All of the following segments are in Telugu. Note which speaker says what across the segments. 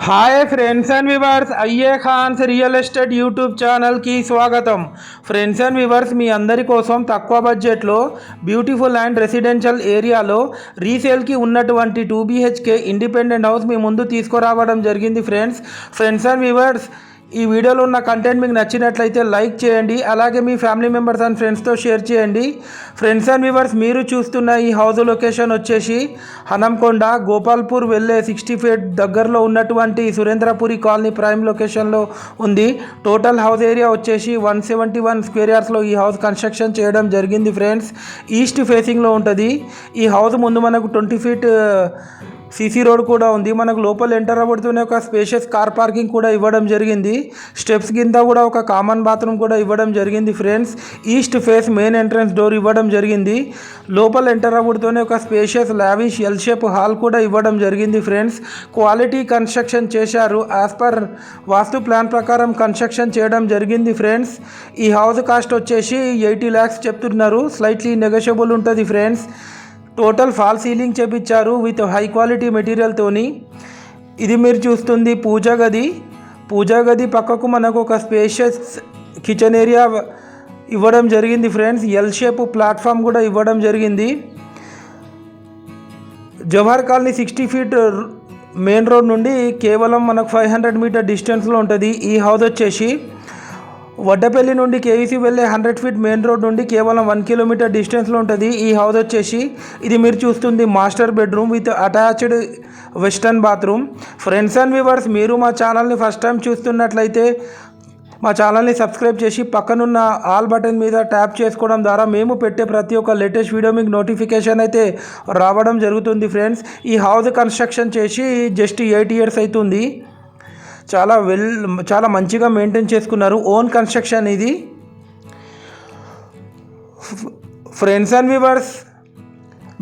Speaker 1: హాయ్ ఫ్రెండ్స్ అండ్ వివర్స్, అయ్యే ఖాన్స్ రియల్ ఎస్టేట్ యూట్యూబ్ ఛానల్కి స్వాగతం. ఫ్రెండ్స్ అండ్ వివర్స్, మీ అందరి కోసం తక్కువ బడ్జెట్లో బ్యూటిఫుల్ అండ్ రెసిడెన్షియల్ ఏరియాలో రీసేల్కి ఉన్నటువంటి 2 BHK ఇండిపెండెంట్ హౌస్ మీ ముందు తీసుకురావడం జరిగింది. ఫ్రెండ్స్ అండ్ వివర్స్, ఈ వీడియోలో ఉన్న కంటెంట్ మీకు నచ్చినట్లయితే లైక్ చేయండి, అలాగే మీ ఫ్యామిలీ మెంబర్స్ అండ్ ఫ్రెండ్స్తో షేర్ చేయండి. ఫ్రెండ్స్ అండ్ వ్యూవర్స్, మీరు చూస్తున్న ఈ హౌస్ లొకేషన్ వచ్చేసి హనంకొండ గోపాల్పూర్ వెళ్ళే 60 ఫీట్ దగ్గరలో ఉన్నటువంటి సురేంద్రపురి కాలనీ ప్రైమ్ లొకేషన్లో ఉంది. టోటల్ హౌస్ ఏరియా వచ్చేసి 171 స్క్వేర్ యార్డ్స్లో ఈ హౌస్ కన్స్ట్రక్షన్ చేయడం జరిగింది. ఫ్రెండ్స్, ఈస్ట్ ఫేసింగ్లో ఉంటుంది. ఈ హౌస్ ముందు మనకు 20 ఫీట్ సీసీ రోడ్ కూడా ఉంది. మనకు లోపల ఎంటర్ అవ్వడుతూనే ఒక స్పేషియస్ కార్ పార్కింగ్ కూడా ఇవ్వడం జరిగింది. స్టెప్స్ కింద కూడా ఒక కామన్ బాత్రూమ్ కూడా ఇవ్వడం జరిగింది. Friends, east face main entrance door ఇవ్వడం జరిగింది. లోపల ఎంటర్ అవ్వడుతూనే ఒక spacious lavish L shape hall కూడా ఇవ్వడం జరిగింది. ఫ్రెండ్స్, క్వాలిటీ కన్స్ట్రక్షన్ చేశారు. యాజ్ పర్ వాస్తు ప్లాన్ ప్రకారం కన్స్ట్రక్షన్ చేయడం జరిగింది. ఫ్రెండ్స్, ఈ హౌస్ కాస్ట్ వచ్చేసి 80 lakhs చెప్తున్నారు. స్లైట్లీ నెగోషియబుల్ ఉంటుంది. ఫ్రెండ్స్, టోటల్ ఫాల్ సీలింగ్ చేపించారు విత్ హై క్వాలిటీ మెటీరియల్తోని. ఇది మీరు చూస్తుంది పూజా గది పక్కకు మనకు ఒక స్పేషియస్ కిచెన్ ఏరియా ఇవ్వడం జరిగింది. ఫ్రెండ్స్, ఎల్ షేప్ ప్లాట్ఫామ్ కూడా ఇవ్వడం జరిగింది. Jawahar colony 60 feet main road నుండి కేవలం మనకు 500 మీటర్ డిస్టెన్స్లో ఉంటుంది. ఈ హౌస్ వచ్చేసి వడ్డపల్లి నుండి కేవీసీ వెళ్ళే 100 ఫీట్ మెయిన్ రోడ్ నుండి కేవలం 1 కిలోమీటర్ డిస్టెన్స్లో ఉంటుంది. ఈ హౌస్ వచ్చేసి ఇది మీరు చూస్తుంది master bedroom with attached western bathroom. Friends and viewers, మీరు మా ఛానల్ని ఫస్ట్ టైం చూస్తున్నట్లయితే మా ఛానల్ని సబ్స్క్రైబ్ చేసి పక్కనున్న ఆల్ బటన్ మీద ట్యాప్ చేసుకోవడం ద్వారా మేము పెట్టే ప్రతి ఒక్క లేటెస్ట్ వీడియో మీకు నోటిఫికేషన్ అయితే రావడం జరుగుతుంది. ఫ్రెండ్స్, ఈ హౌస్ కన్స్ట్రక్షన్ చేసి జస్ట్ 8 years అవుతుంది. చాలా మంచిగా మెయింటైన్ చేసుకున్నారు. ఓన్ కన్స్ట్రక్షన్ ఇది. ఫ్రెండ్స్ అండ్ వ్యూవర్స్,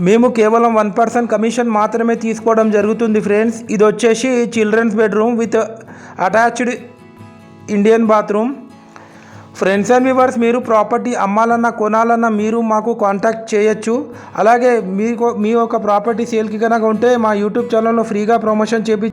Speaker 1: మేము కేవలం 1% కమిషన్ మాత్రమే తీసుకోవడం జరుగుతుంది. ఫ్రెండ్స్, ఇది వచ్చేసి children's bedroom with attached Indian bathroom. Friends and viewers, మీరు ప్రాపర్టీ అమ్మాలన్నా కొనాలన్నా మీరు మాకు కాంటాక్ట్ చేయొచ్చు. అలాగే మీ ఒక ప్రాపర్టీ సేల్కి కనుక ఉంటే మా యూట్యూబ్ ఛానల్లో ఫ్రీగా ప్రమోషన్ చేపి